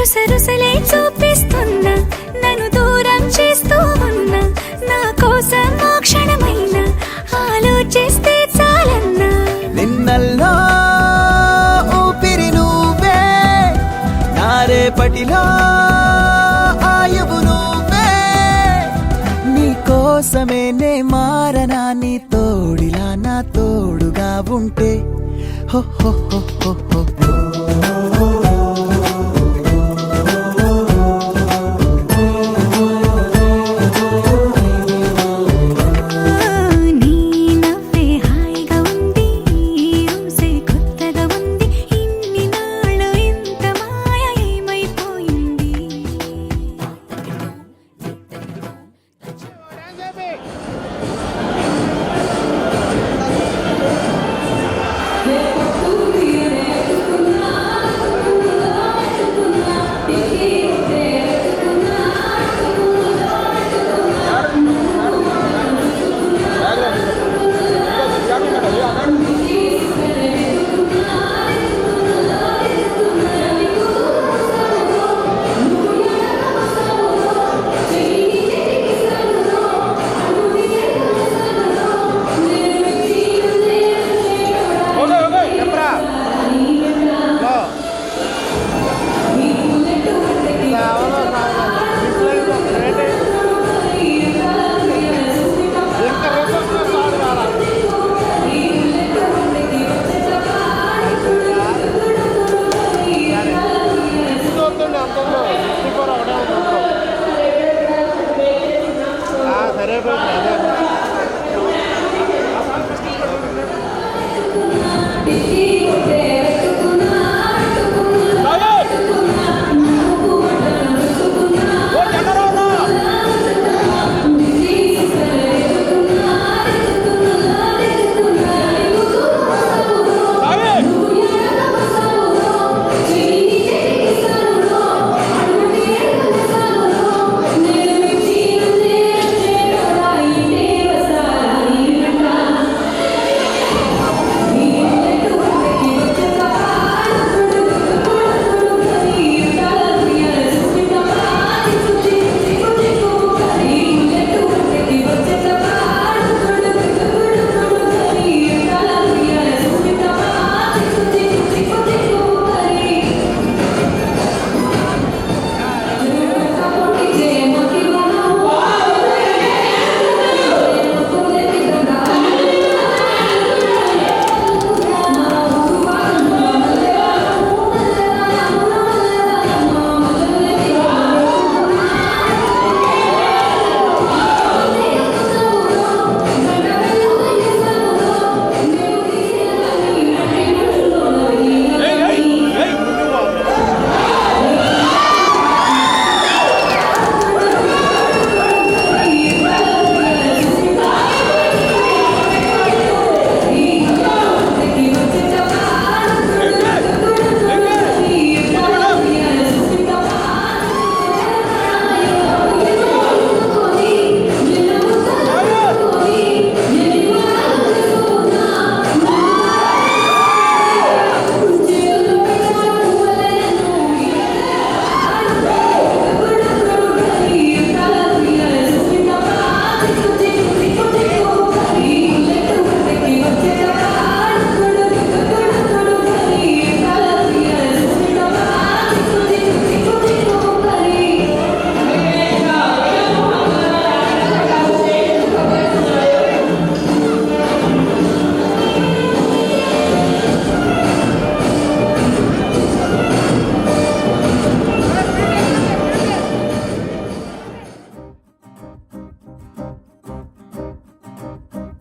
రుసరుసలే చూపిస్తున్నా నన్ను దూరం చేస్తూ ఉన్నా నా కోసం ఆ క్షణమైన ఆలోచిస్తే చాలన్నా నిన్నల్లో ఊపిరి నువ్వే నా రేపటిలో ఆయువు నువ్వే నీ కోసమే నే మారనా నీ తోడిలా నా తోడుగా ఉంటే హో హో హో హో హో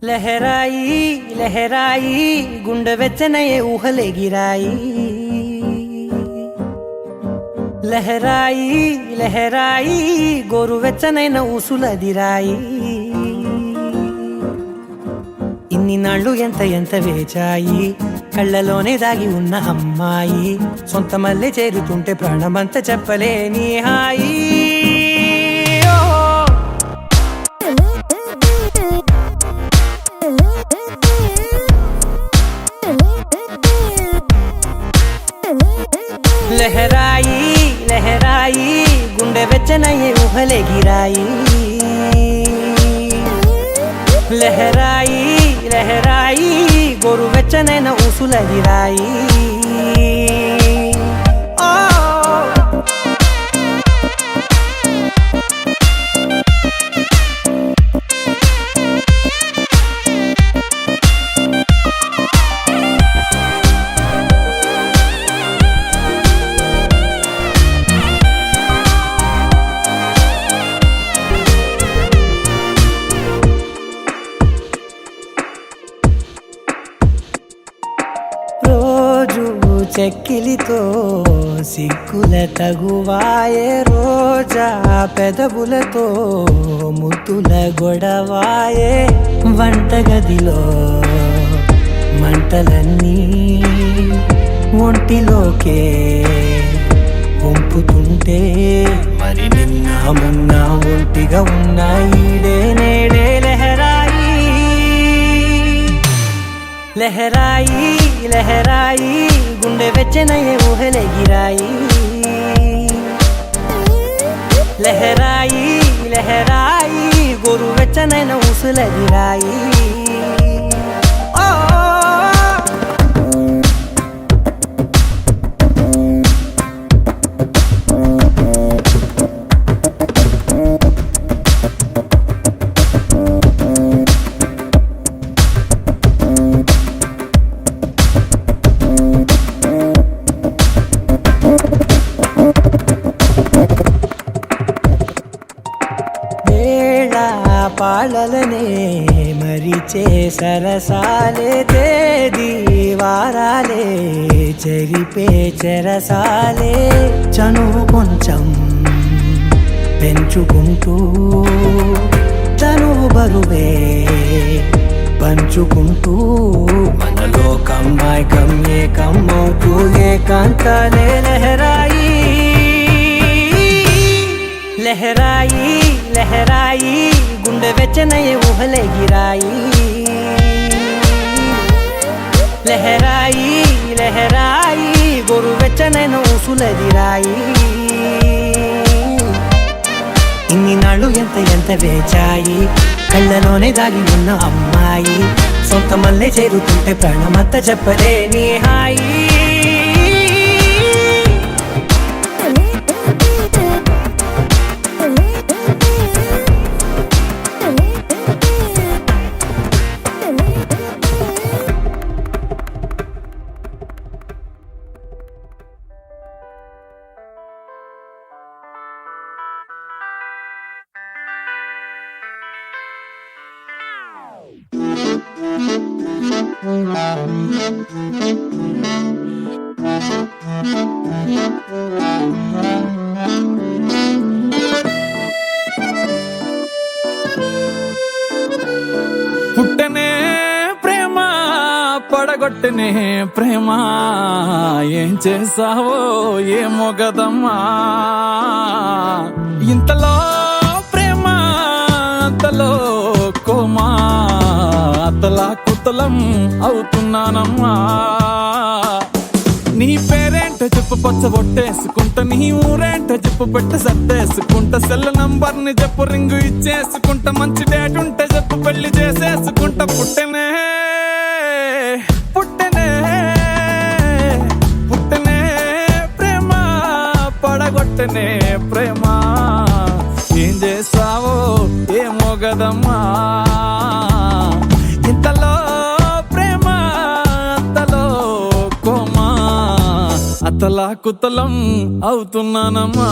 లహరాయి లహరాయి గుండె వెచ్చనయే ఊహలే గిరాయి లహరాయి లహరాయి గోరు వెచ్చనైన ఊసులదిరాయి ఇన్ని నాళ్ళు ఎంత ఎంత వేచాయి కళ్ళలోనే దాగి ఉన్న అమ్మాయి సొంత మల్లె చేరుతుంటే ప్రాణమంత చెప్పలేని హాయి లహరాయి లహరాయి గుండె వెచ్చనయ్యే ఊహలే గిరాయి లహరాయి లహరాయి గోరు వెచ్చనైన ఊసులదిరాయి చెక్కిలితో సిగ్గుల తగువాయే రోజా పెదవులతో ముద్దుల గొడవాయే వంటగదిలో మంటలన్నీ ఒంటిలోకే వంపుతుంటే మరి నిన్న మొన్న ఒంటిగా ఉన్న ఈడే నేడే లహరాయి లహరాయి లహరాయి గుండె వెచ్చనయ్యే ఊహలే గిరాయి లహరాయి లహరాయి గోరు వెచ్చనైన ఊసులదిరాయి వేళ పాళ్ళలనే మరిచే సరసాలే తేదీ వారాలే చెరిపే చెరసాలే చనువు కొంచెం పెంచుకుంటూ చనువు బరువే పంచుకుంటూ మనలో కమ్మాయి కమ్మే కమ్మవుతూ ఏకాంతాలే లహరాయి లహరాయి లహరాయి గుండె వెచ్చనయ్యే ఊహలెగిరాయి లహరాయి లహరాయి గొరు వెచ్చనైన ఊసులెదిరాయి ఇన్ని నాళ్ళు ఎంత వేచాయి కళ్ళలోనే దాగి ఉన్న అమ్మాయి సొంత మల్లె చేరుతుంటే ప్రాణమంతా చెప్పలేని హాయి పుట్టనే ప్రేమ పడగొట్టనే ప్రేమ ఏం చేసావో ఏమో గదమ్మా ఇంతలో ప్రేమ అంతలో కోమా అతలా కుతలం అవుతున్నానమ్మా నీ పేరేంటో చెప్పు పచ్చ బొట్టేసుకుంటా నీ ఊరేంటో చెప్పు పెట్ట సర్దేసుకుంటా సెల్ నంబర్ ని చెప్పు రింగు ఇచ్చేసుకుంటా మంచి డేట్ ఉంటే చెప్పు పెళ్లి చేసేసుకుంటా పుట్టనే పుట్టనే పుట్టనే ప్రేమ పడగొట్టనే ప్రేమ ఏం చేసావో ఏమో గదమ్మా ఇంతలో ప్రేమ అంతలో కోమా అతలా కుతలం అవుతున్నానమ్మా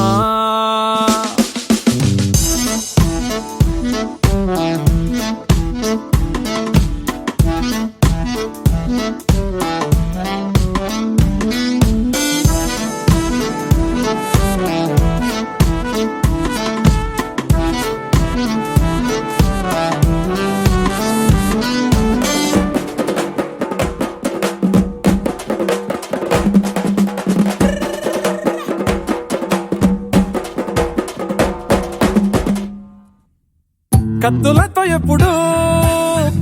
కత్తులతో ఎప్పుడు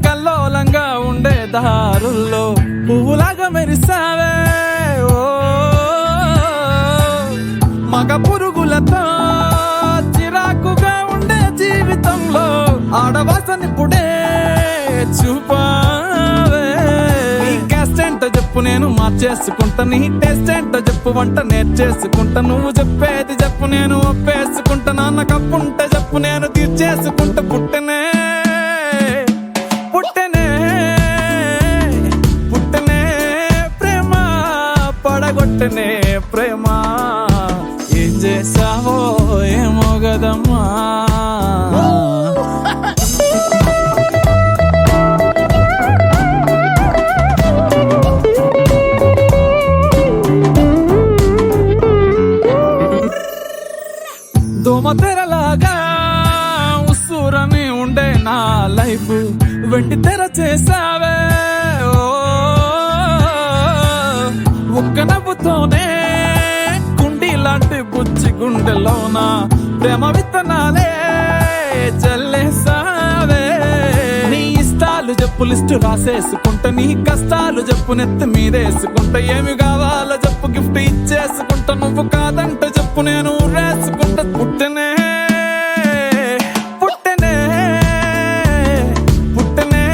కల్లోలంగా ఉండే దారుల్లో పువ్వులాగా మెరిసావే ఓ మగ పురుగులతో చిరాకుగా ఉండే జీవితంలో ఆడవాసనిప్పుడే చూపావే నీ క్యాస్ట్ ఏంటో చెప్పు నేను మార్చేసుకుంటా నీ టేస్ట్ ఏంటో చెప్పు వంట నేర్చేసుకుంటా నువ్వు చెప్పేది చెప్పు నేను ఒప్పేసుకుంటా నాన్న కప్పుంటే చెప్పు నేను తీర్చేసుకుంటా పుట్టనే పుట్టనే పుట్టనే ప్రేమ పడగొట్టనే ప్రేమ ఏం చేసావో ఏమో గదమ్మా దోమతెరలాగా ఉస్సూరని ఉండే నా లైఫ్ వెండి తెర చేసావే ఓ ఒక్క నవ్వుతోనే కుండి లాంటి బుజ్జి గుండెలోన ప్రేమ విత్తనాలే చల్లేసావే నీ ఇష్టాలు చెప్పు లిస్టు రాసేసుకుంటా నీ కష్టాలు చెప్పు నెత్తి మీదేసుకుంటా ఏమి కావాలో చెప్పు గిఫ్ట్ ఇచ్చేసుకుంటా నువ్వు కాదంటే చెప్పు నేను రేసుకుంటా పుట్టనే పుట్టనే పుట్టనే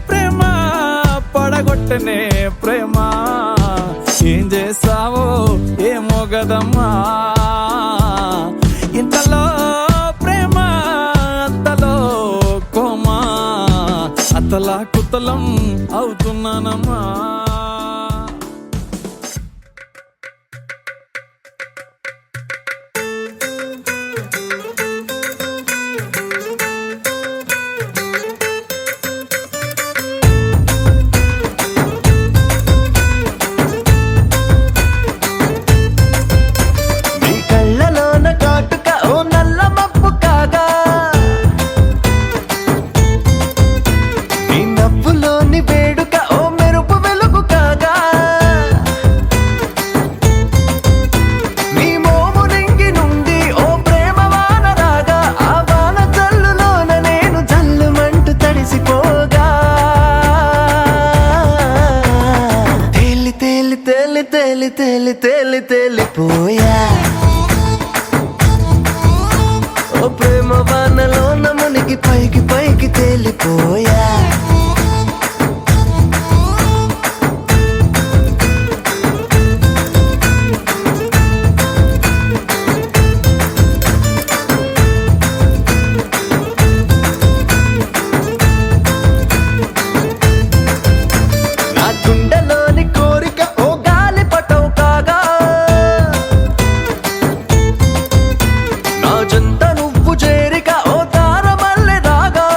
ప్రేమ పడగొట్టనే ప్రేమ ఏం చేసావో ఏమో గదమ్మా ఇంతలో ప్రేమ అంతలో కోమా అతలా కుతలం అవుతున్నానమ్మా తేలి తేలి తేలిపోయా ఓ ప్రేమ వానలో మునిగి పైకి పైకి తేలిపోయా నా గుండెలోని కోరిక ఓ గాలి పటం కాగా నా జంట నువ్వు చేరిక ఓ తారమల్లె రాగా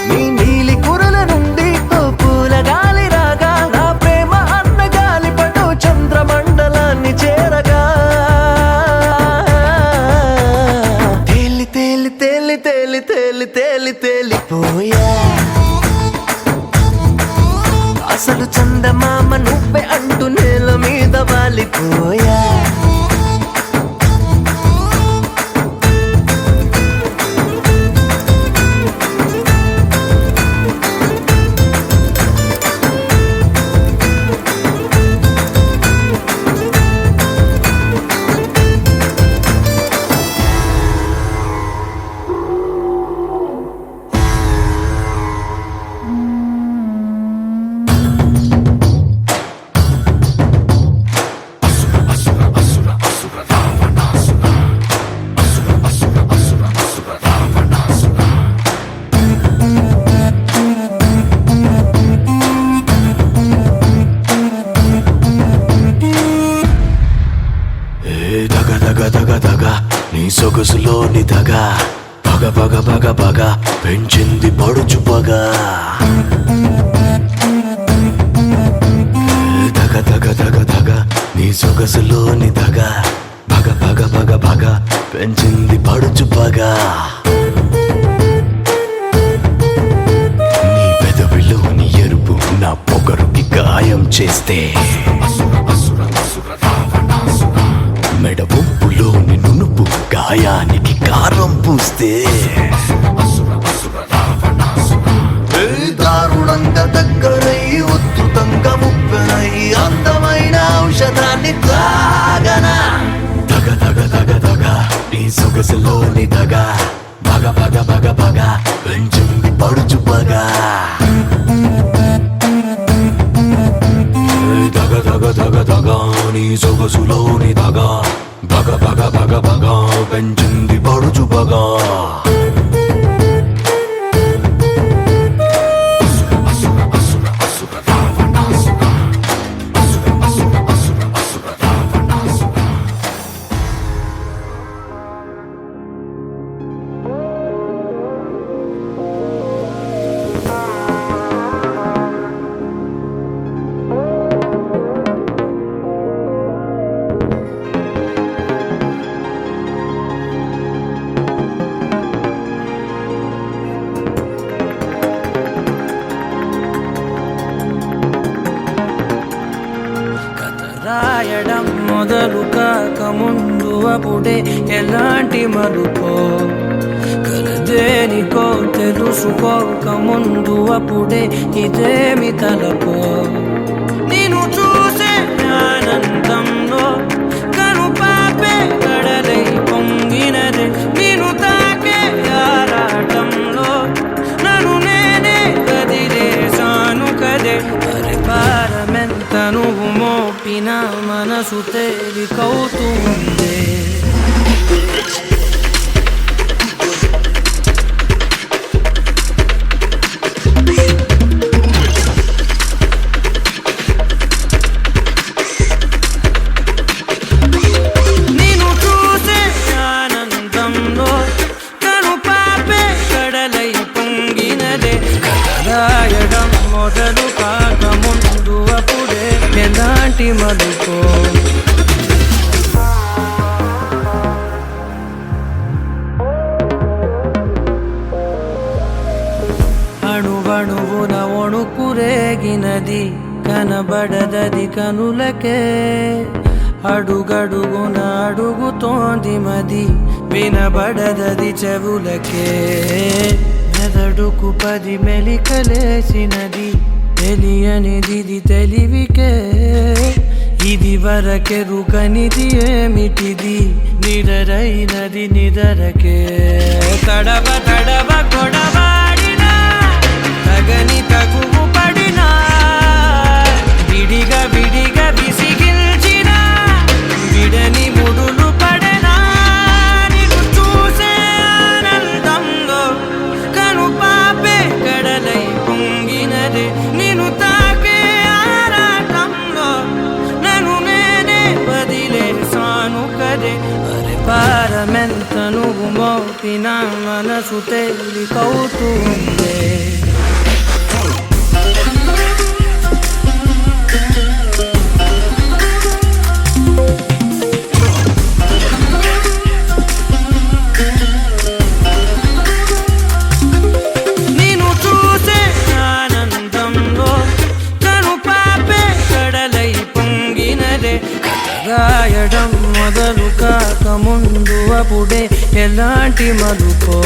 నీ నీలి కురల నుండి ఓ పూల గాలి రాగా నా ప్రేమ అన్న గాలి పటం చంద్రమండలాన్ని చేరగా తేలి తేలి తేలి తేలి తేలి తేలి తేలిపోయా అసలు చందమామ నువ్వే అంటూ నేల మీద వాలిపోయా దగ దగ దగ దగ నీ సొగసులోని దగ పగ పగ పగ పగ పెంచింది పడుచు పగ దగ దగ దగ దగ నీ సొగసులోని దగ పగ పగ పగ పగ పెంచింది పడుచు పగ నీ పెదవిలోని ఎరుపు నా పొగరుకి గాయం చేస్తే మెడ వంపులోని నునుపు గాయానికి కారం పూస్తే దారుణంగా దగ్గరై ఉద్ధృతంగా ముప్పెనై అందమైన ఔషధాన్ని తాగనా దగ దగ దగ దగ నీ సొగసులోని దగ బగ బగ బగ బగ పెంచింది పడుచు పగ దగ దగ దగ దగ నీ సొగసులోని దగ బగ బగ బగ బగ పెంచింది పడుచు పగ రాయడం మొదలు కాక ముందు అప్పుడే ఎలాంటి మలుపో కలదేనికో తెలుసుకోక ముందు అప్పుడే ఇదేమి తలపో నేను చూసే ఆనందంలో కను పాపే కడలై పొంగినదే నేను తాకే ఆరాటంలో నన్ను నేనే కదిలేసాను కదే పరిపాలమెంత నువ్వు మోపిన మనసు తేలికవుతుంది నేను చూసే ఆనందంలో కను పాపే కడలై పొంగినదే రాయడం మొదలు కాక ముందు అప్పుడే ఎలాంటి మలుపో అణువణువున ఒణుకురేగినది కనబడదది కనులకే అడుగడుగున అడుగుతోంది మది వినబడదది చెవులకే మెదడుకు 10 మెలికలేసినది తెలియనిది తెలివికే ఇది వరకెరుకనిది ఏమిటిది నిరరైనది నిదరకే తడవ తడవ కొడవాడినా తగని తగువు పడినా విడిగా విడిగా విసిగిల్చిన విడని ముడులు పడనా నిన్ను చూసే ఆనందంలో కను పాపే కడలై పొంగినదే నిన్ను తాకే ఆరాటంలో నన్ను నేనే వదిలేసాను కదే అరే పారమెంత నువ్వు మోపిన మనసు తేలికవుతుందే రాయడం మొదలు కాక ముందు అప్పుడే ఎలాంటి మలుపో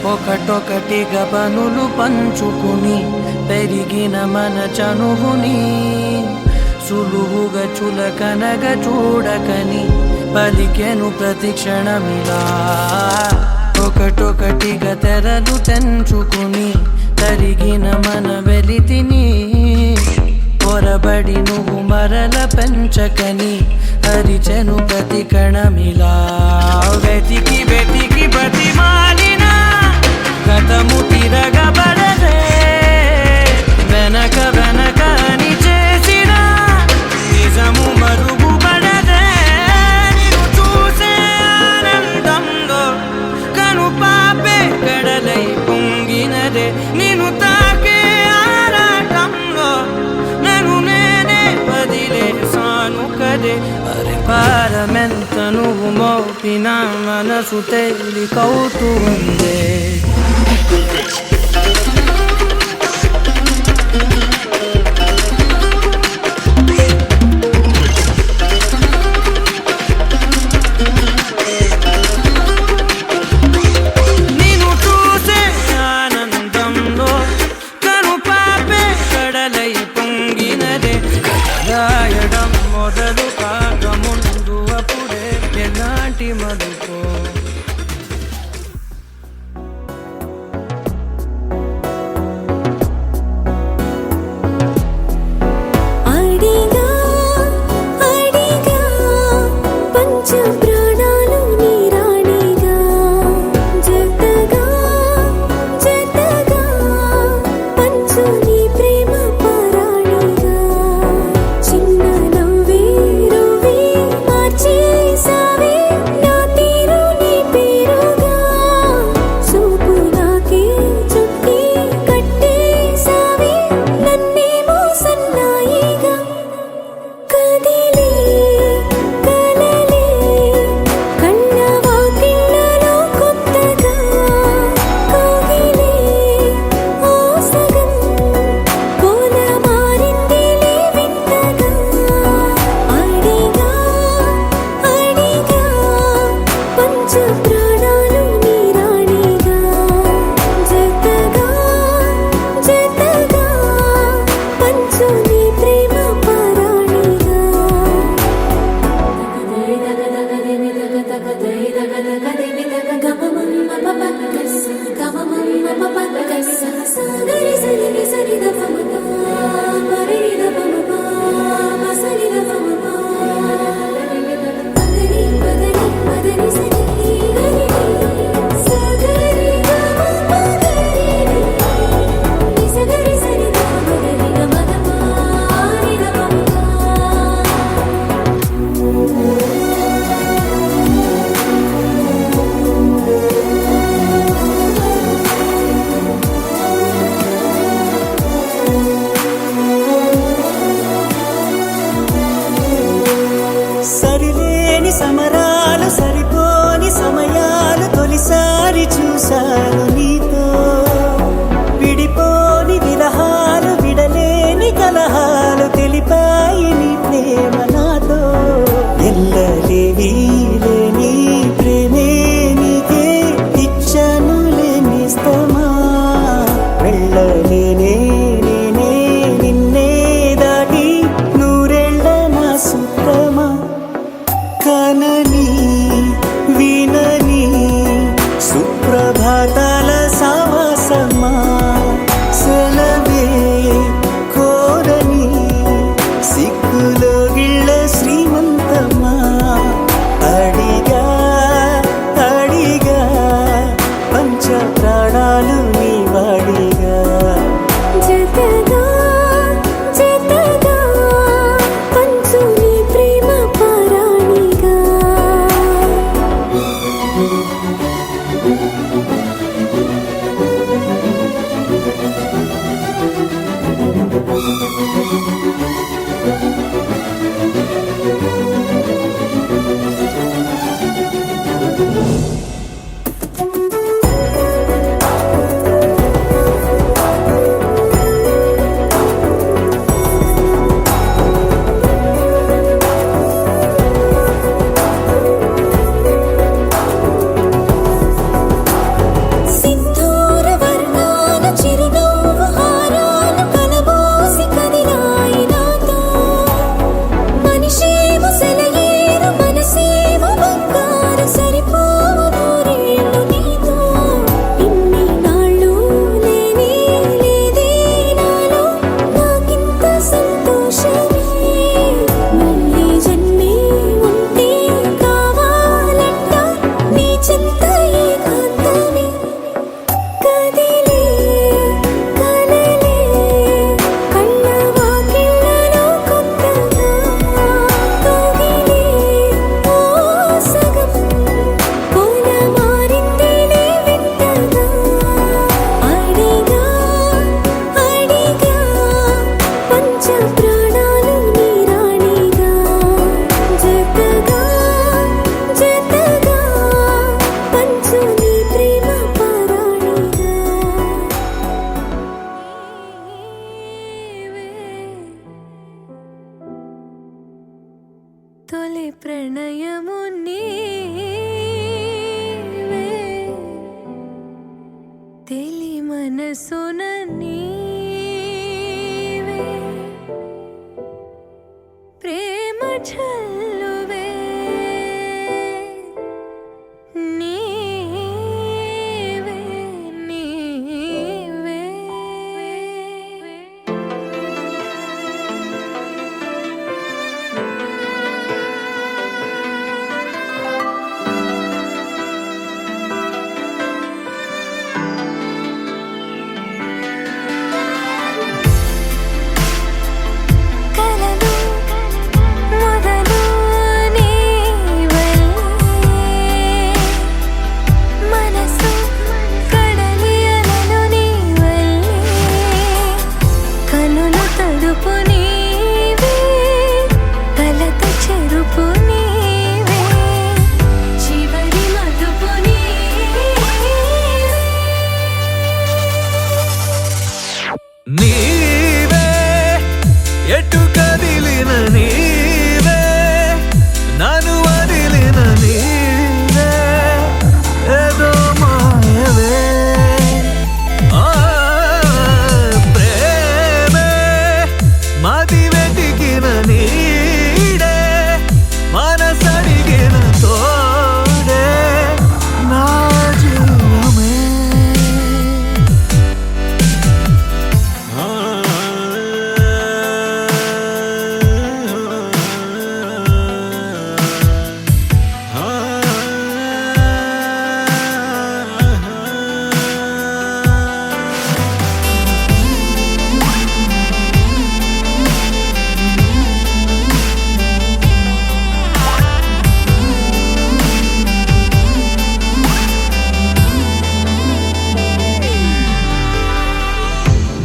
ఒకటొకటిగా పనులు పంచుకుని పెరిగిన మన చనువుని సులువుగా చులకనగా చూడకని పలికెను ప్రతి క్షణమిలా ఒకటొకటిగా తెరలు తెంచుకుని తరిగిన మన వెలితిని పొరబడి నువ్వు మరల పెంచకని అరిచెను ప్రతి కణమిలా వెతికి వెతికి బతిమాలిన గతము తిరగబడదే వెనక వెనక అని చేసిన నిజము మరుగుపడదే నిన్ను చూసే ఆనందంలో కను పాపే కడలై పొంగినదే నిన్ను తాకే ఆరాటంలో నన్ను నేనే వదిలేసాను కదే అరే పారమెంత నువ్వు మోపిన మనసు తేలికవుతుందే రాయడం మొదలు కాక ముందు అప్పుడే ఎలాంటి మలుపో అడిగా అడిగా పంచ ప్రాణాలు నీరాణిగా జతగా జతగా పంచు నీ ప్రేమ పరాణిగా చిన్న నవ్వే రువే మార్చేసావే నా తీరు నీ పేరుగా చూపు నాకే చుట్టి కట్టేసావే నన్నేమో సన్నాయిగా కదిలే కలలే కన్న వాకిళ్ళలో కొత్తగా కోగిలే ఓ సగం కోల మారిందిలే వింతగా అడిగా అడిగా పంచ ప్రాణాలు నీరాణిగా జతగా జతగా పంచు నీ ప్రేమ పరాణిగా సగరి సరి సరి ద పమ ప మరి ద పమ ప మసరి ద పమ ప పదని పదని పదని సరి గరి సగరి గమ పగరి ని సగరి సరి ద పగరి గమ ద ప ని ద పమ ప మనసున నీవే ప్రేమ చల్లువే నీవే నీవే కలలు మొదలు నీవల్లే మనసు కడలి అలలు నీవల్లే కనులు తడుపు నీవే కలత చెరుపు నీవే చివరి మధుపు నీవే ఎటు కదిలిన నీవే నన్ను వదిలిన నీవే ఏదో మాయవే ఆ ప్రేమే మది వెతికిన నీడే మనసడిగిన తోడే నా జీవమే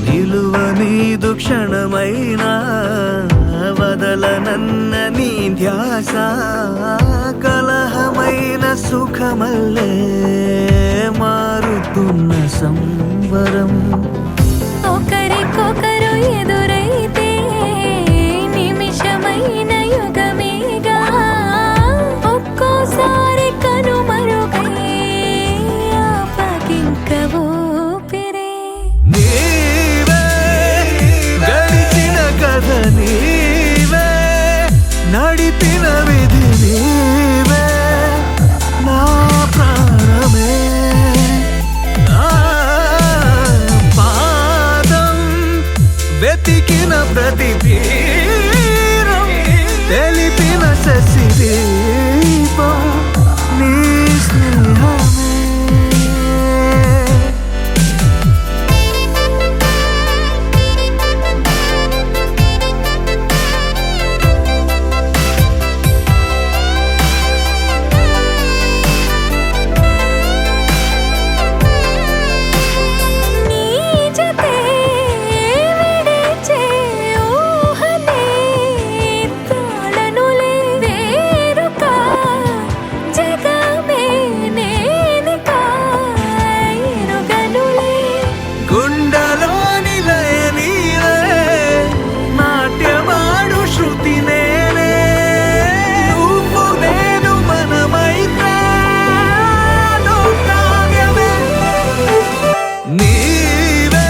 నిలువ నీదు క్షణమైనా వదలనన్న నీ ధ్యాస కలహమైన సుఖమల్లే మారుతున్న సంబరం ఒకరికొకరు ఎదురైతే నిమిషమైన యుగమేగా ఒక్కోసారి కనుమరుగై ఆపగింక ఊపిరే నీవే గడిచిన కథ నీవే నడిపిన విధి నీవే నా ప్రాణమే ఆ పాదం వెతికిన ప్రతి తీరం తెలిపిన శశిదీపం నీ స్నేహమే నీ జతే విడిచే ఊహనే తాళనులే వేరుక జగమే నేనిక ఎరుగనులే గుండెలోని లయ నీవే నాట్యమాడు శృతి నేనే నువ్వు నేను మనమైతే అదో కావ్యమే నీవే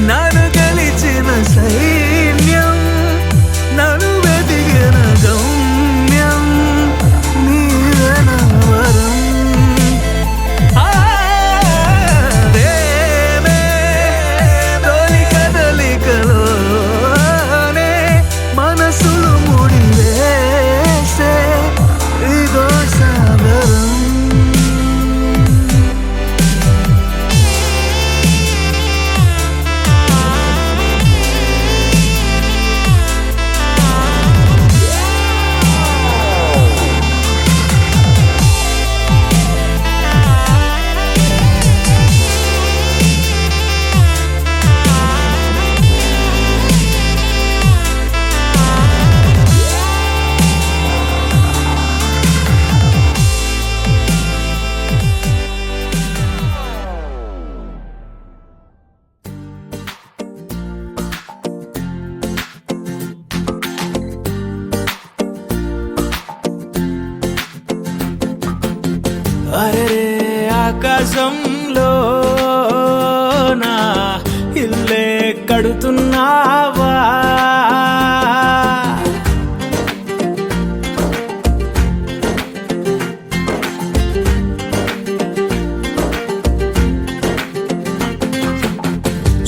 నన్ను గెలిచిన సైన్యం నన్ను వెతికిన గమ్యం నీవే నా వరం ప్రేమే తొలి కదలికలోనే మనసులు ముడివేసే ఇదో సాగరం అరే ఆకాశంలో ఇల్లే కడుతున్నావా?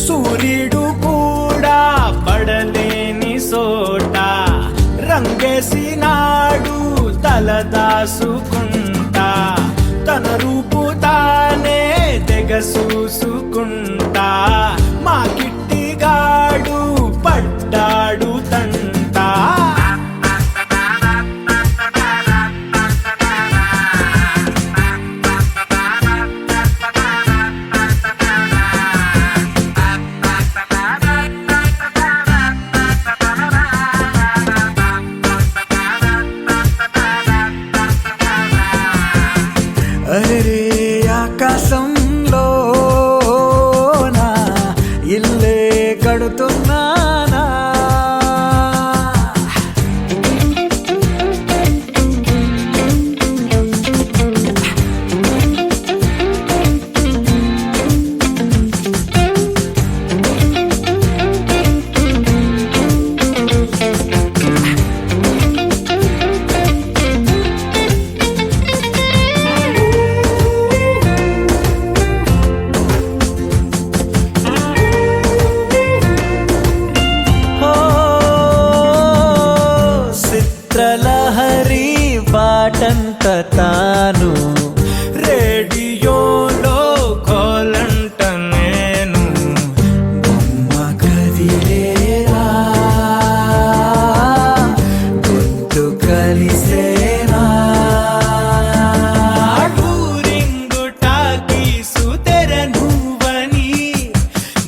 సూర్యుడు కూడా పడలేని సోట రంగేసినాడు తలదాసుకుంటా, తన రూపు తానే తెగ చూసుకుంటా, మా కిట్టిగాడు పడ్డాడు తంటా. అరే ఆకాశంలో నా ఇల్లే కడుతున్నానా? చిత్రలహరి పాటంత తాను, రేడియోలో కోలంట నేను, బొమ్మ కదిలేరా గుర్తు కలిసేనా, టూరింగు టాకీసు తెర నువ్వని,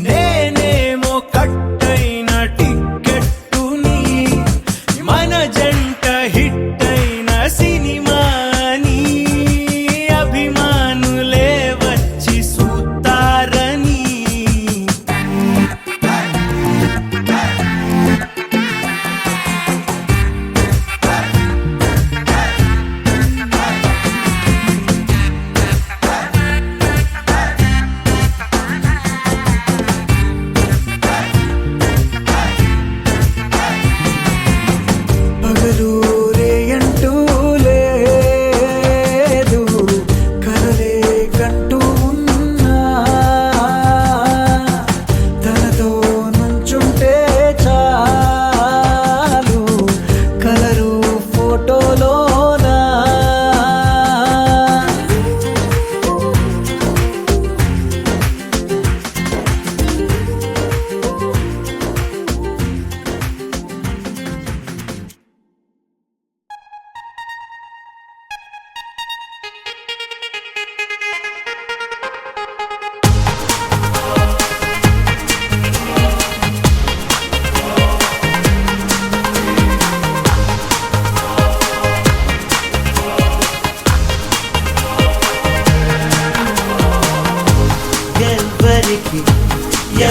నేనేమో కట్టైన టిక్కెట్టుని, మన జంట హిట్ అయిన సినిమాని, అభిమానులే వచ్చి చూస్తారని. పగలూరే అంటూ లేదు, కలలే కంటూ ఉన్నా, తనతో నుంచుంటే చాలు కలరు ఫోటోలోనా. ఎవ్వరికి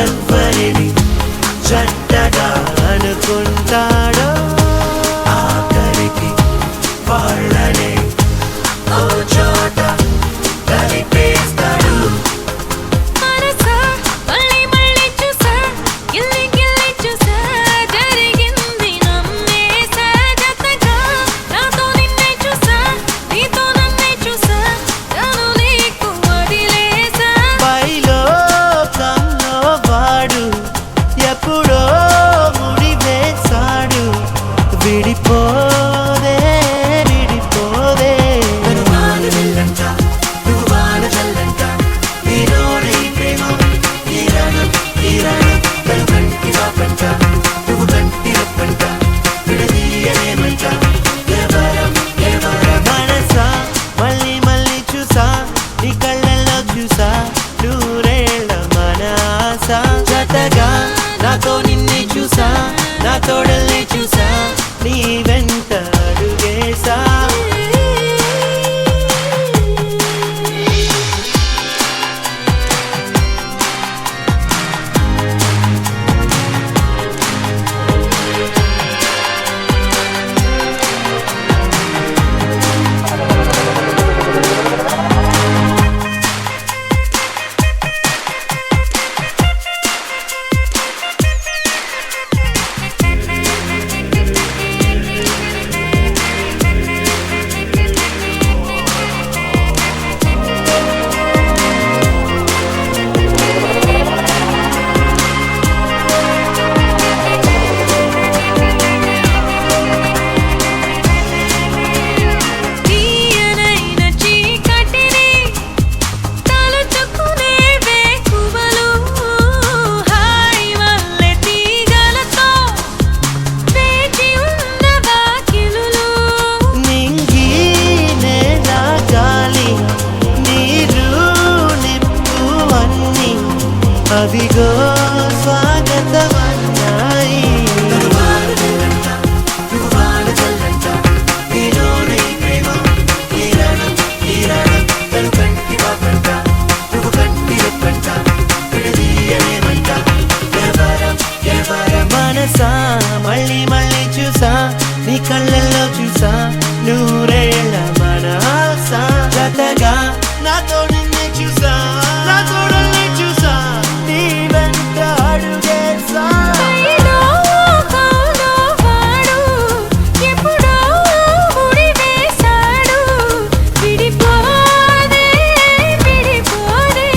ఎవ్వరిని చెడ్డగా అనుకుంటాడో, ఆఖరికి వాళ్ళనే ఓ చోట కలిపేస్తాడు. మనసా మళ్ళీ మళ్ళీ చూసా, గిల్లి గిల్లి చూసా, జరిగింది నమ్మేసా, జతగా నాతో నిన్నే చూసా, నీతో నన్నే చూసా, తను నీకు వదిలేసా. పైలో కల్లో వాడు ఎప్పుడో ముడివేశాడు, విడిపోదే విడిపోదే. వాన వెళ్ళంట నువ్వు వాన చల్లంట, నీలోనే ఈ ప్రేమ ఈ రణం ఈ రణం, తను కంటి వాపంట నువ్వు కంటి రప్పంట, విడదీయలేమంట ఎవరం ఎవరం. మనసా మళ్ళీ మళ్ళీ చూసా, నీ కళ్ళల్లో చూసా, నూరేళ్ళ మన ఆశ, జతగా నాతో నిన్నే చూసా, నా తోడల్నే చూసా, నీ వెంట అడుగేసా. అవిగో స్వాగతమన్నాయి. మనసా మళ్ళీ మళ్ళీ చూసా నీ కళ్ళల్లో చూసా నూరేళ్ళ మన ఆశ జతగా నాతో నిన్నే చూసా నా తోడల్ని చూసా నీ వెంట అడుగేసా. కైలో కాలో వాడు ఎప్పుడో ఉడివేశాడు విడిపోదే విడిపోదే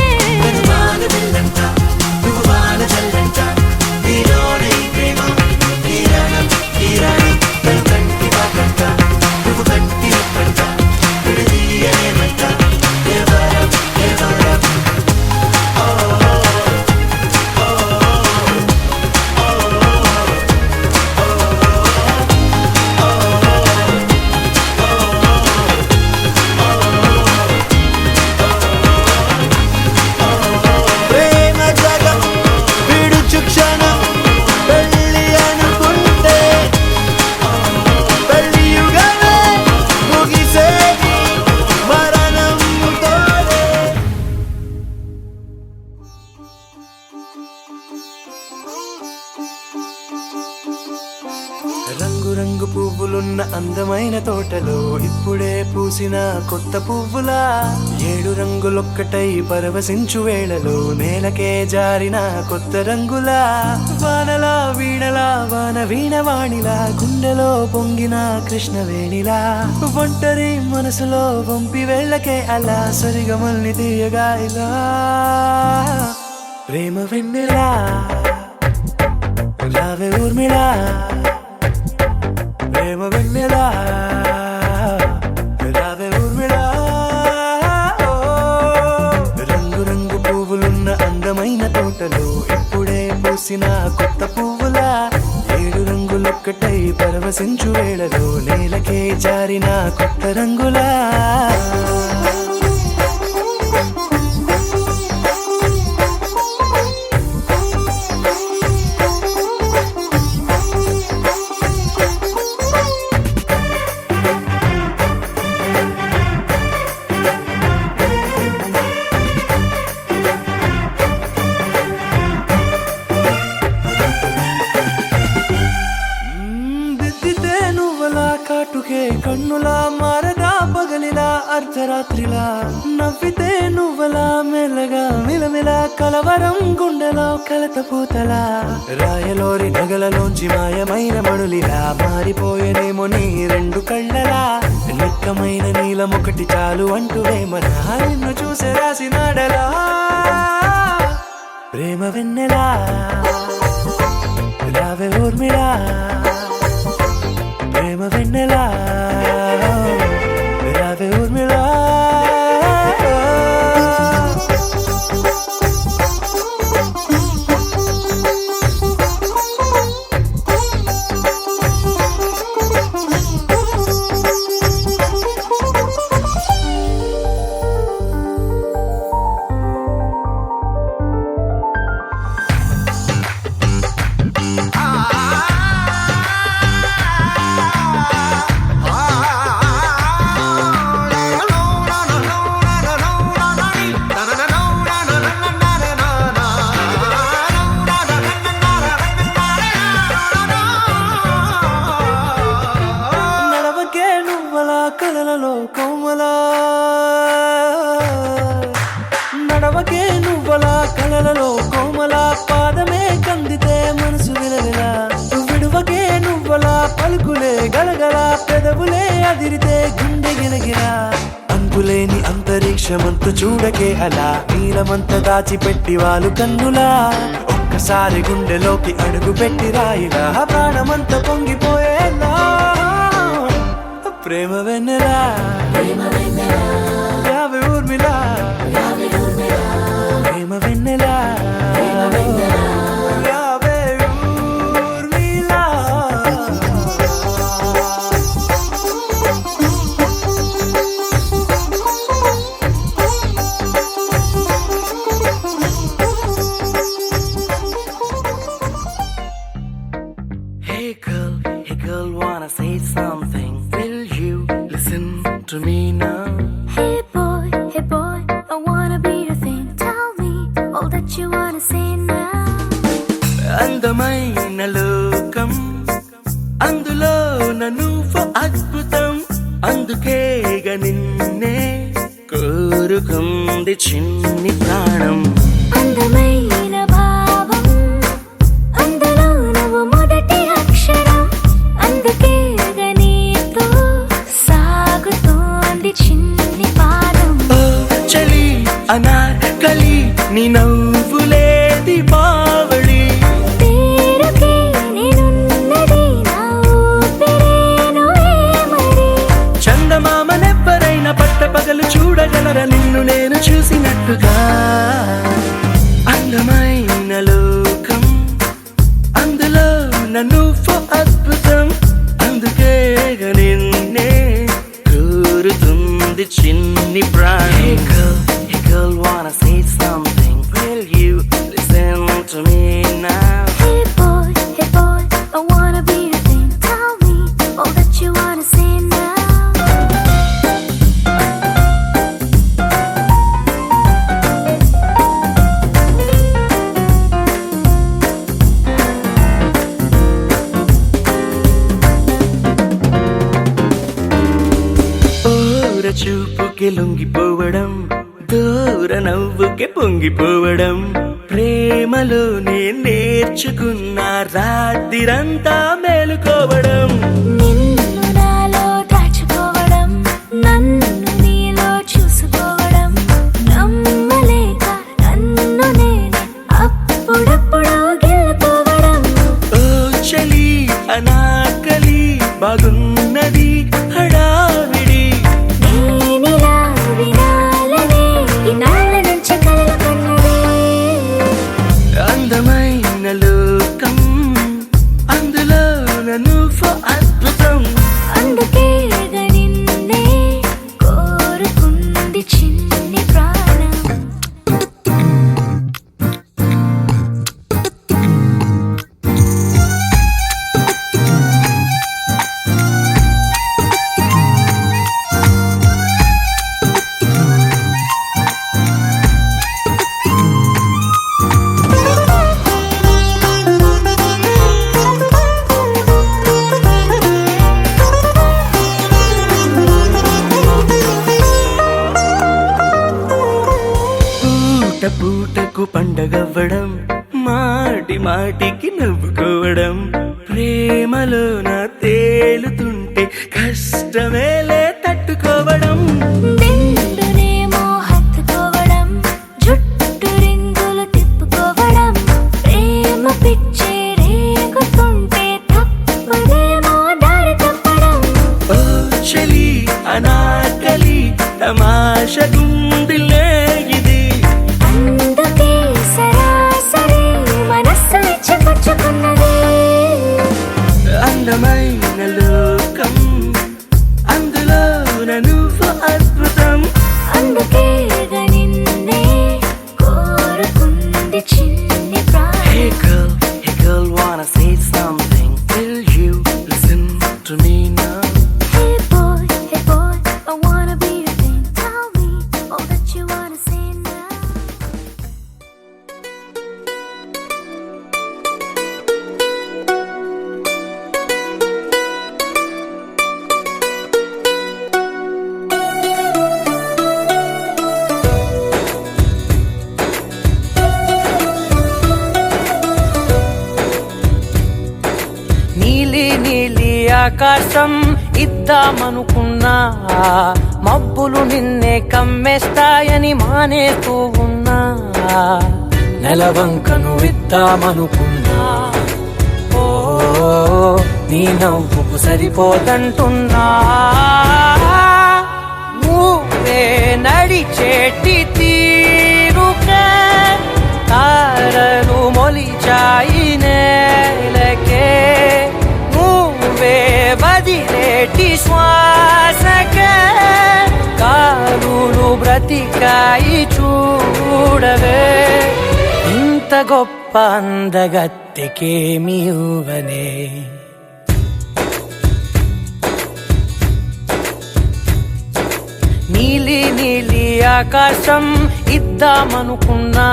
ప్రేమ జగం విడుచు క్షణం పెళ్ళి అనుకుంటే పెళ్ళి యుగమే ముగిసేది మరణంతోనే. రంగు రంగు పువ్వులున్న అందమైన తోటలో ఇప్పుడే పూసిన కొత్త పువ్వులా 7 రంగులొక్కటై పరవశించు వేళలో నేలకే జారిన కొత్త రంగులా వానలా వీణలా వాన వీణవాణిలా గుండెలో పొంగిన కృష్ణవేణిలా ఒంటరి మనసులో వంపి వెళ్ళకే అలా సరిగమల్ని తీయగా ఇలా ప్రేమ వెన్నెలా రావే ఊర్మిళా ప్రేమ వెన్నెలా రావే ఊర్మిళా. రంగు రంగు పువ్వులున్న అందమైన తోటలో ఇప్పుడే పూసిన కొత్త పువ్వులా 7 రంగులొక్కటై పరవశించు వేళలో నేలకే జారిన కొత్త రంగులా. దిద్దితే నువ్వలా కాటుకే కన్నులా మారగా పగలిలా అర్ధరాత్రిలా నవ్వితే నువ్వలా మెల్లగా మిలమిలా కలవరం గుండెలో కలతపోతలా రాయలోరి నగలలోంచి మాయమైన మణులిలా మారిపోయేనేమో నీ 2 కళ్ళలా నిక్కమైన నీలమొకటి చాలు అంటూ వేమన నిన్ను చూసే రాసినాడలా ప్రేమ వెన్నెలా రావే ఊర్మిళా ప్రేమ వెన్నెలా రావే ఊర్మిళా. నడవకే నువ్వలా కలలలో కోమలా నడవకే నువ్వలా కలలలో కోమలా పాదమే కందితే మనసు విలవిలా విడువకే నువ్వలా పలుకులే గలగల పెదవులే అదిరితే గుండె గిలగిలా అంతులేని అంతరిక్షమంతు చూడకే అలా నీలమంత దాచిపెట్టి వాళ్ళు కన్నులా ఒక్కసారి గుండెలోకి అడుగు పెట్టి రాయిలా ప్రాణమంత పొంగిపోయేలా ప్రేమ వెన్నెలా రావే ఊర్మిళా ప్రేమ వెన్నెలా రావే Urmila. that you wanna say now. అందమైన లోకం అందులో నువ్వు అద్భుతం అందుకేగ నిన్నే కోరుకుంది చిన్ని ప్రాణం అందమైన భావం అందులో నువ్వు మొదటి అక్షరం అందుకే నీతో సాగుతోంది చిన్ని పాదం ఓ చలి అనార్కలి నీ నవ్వులేది బావళి పేరుకే నేనున్నది నా ఊపిరేనువే మరి చందమామనెవ్వరైనా పట్టపగలు చూడగలర నిన్ను నేను చూసినట్టుగా అందమైన లోకం అందులో నువ్వు అద్భుతం అందుకే నిన్నే కోరుతుంది చిన్ని ప్రాణి Hey girl, wanna say something? Will you listen to me now? Hey boy, I wanna be your thing. Tell me all that you wanna say now. ఓర చూపుకి లొంగిపోవడం దూర నవ్వుకి పొంగిపోవడం ప్రేమలోనే నేర్చుకున్న రాత్రిరంతా మేలుకోవడం నిన్ను నాలో దాచుకోవడం నన్ను నీలో చూసుకోవడం నమ్మలేక నన్ను నేనే అప్పుడప్పుడు గెలుకోవడం ఓ చలి అనాకలి బాగున్నది హడావిడి నేనిలా వినాలనే ఇన్నాళ్ళ నుంచి కలలు కన్నదే అందమైన లోకం అందులో నువ్వు అద్భుతం అందుకే నిన్నే కోరుకుంది చిన్ని ప్రాణం పూట పూటకు పండగవ్వడం మాటి మాటికి నవ్వుకోవడం ప్రేమలోన తేలుతుంటే కష్టమేలే తట్టుకోవడం దిండునేమో హత్తుకోవడం జుట్టు రింగులు తిప్పుకోవడం ప్రేమ పిచ్చి రేగుతుంటే తప్పదేమో దారి తప్పడం ఓ చలి అనాకలి తమాషగుందిలే ఇది అందుకే సరాసరి మనస్సు ఇచ్చిపుచ్చుకున్నదే అందమైన లోకం అందులో నువ్వు అద్భుతం అందుకే నిన్నే కోరుకుంది చిన్ని Hey ప్రాణం girl, wanna say something? Will you listen to me now? Hey boy, I wanna be your thing. Tell me all that you wanna say now. నీలి నీలి ఆకాశం ఇద్దామనుకున్నా మబ్బులు నిన్నే కమ్మేస్తాయని మానేస్తూ ఉన్నా నెలవంకను ఇద్దామనుకున్నా ఓ నీ నవ్వుకు సరిపోదంటున్నా నువ్వే నడిచేటి తీరుకే తారలు మొలిచాయి నేలకే నువ్వే వదిలేటి శ్వాసకే కారులు బ్రతికాయి చూడవే ఇంత గొప్ప అందగత్తెకేమి ఇవ్వనే నీలి నీలి ఆకాశం ఇద్ద ఇద్దామనుకున్నా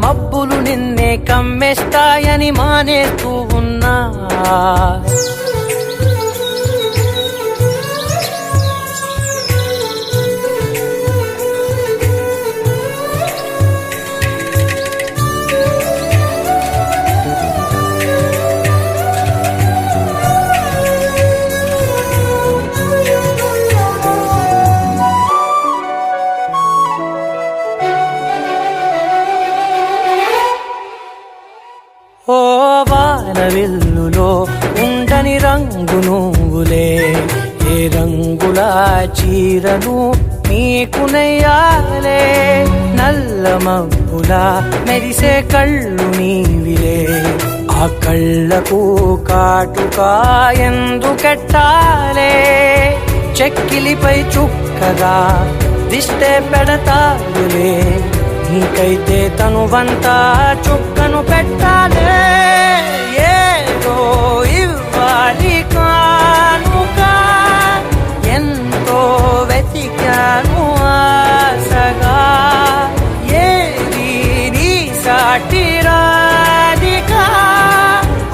మబ్బులు నిన్నే కమ్మేస్తాయని మానేస్తూ ఉన్నా ఓ వానవిల్లులో ఉండని రంగు నువ్వులే ఏ రంగుల చీరను నీకు నెయ్యాలే నల్ల మబ్బుల మెరిసే కళ్ళు నీవిలే ఆ కళ్ళకు కాటుకా ఎందుకెట్టాలే చెక్కిలిపై చుక్కగా దిష్టే పెడతాయులే నీకైతే తనువంతా చుక్కను పెట్టాలే ఏదో ఇవ్వాలి కానుక ఎంతో వెతికాను ఆశగా ఏది నీ సాటి రాధికా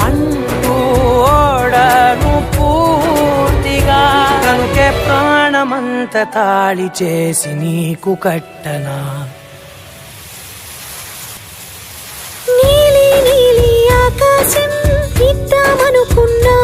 అంటూ ఓడను పూర్తిగా కనుకే ప్రాణమంత తాళి చేసి నీకు కట్టనా నీలి నీలి ఆకాశం ఇద్దామనుకున్నా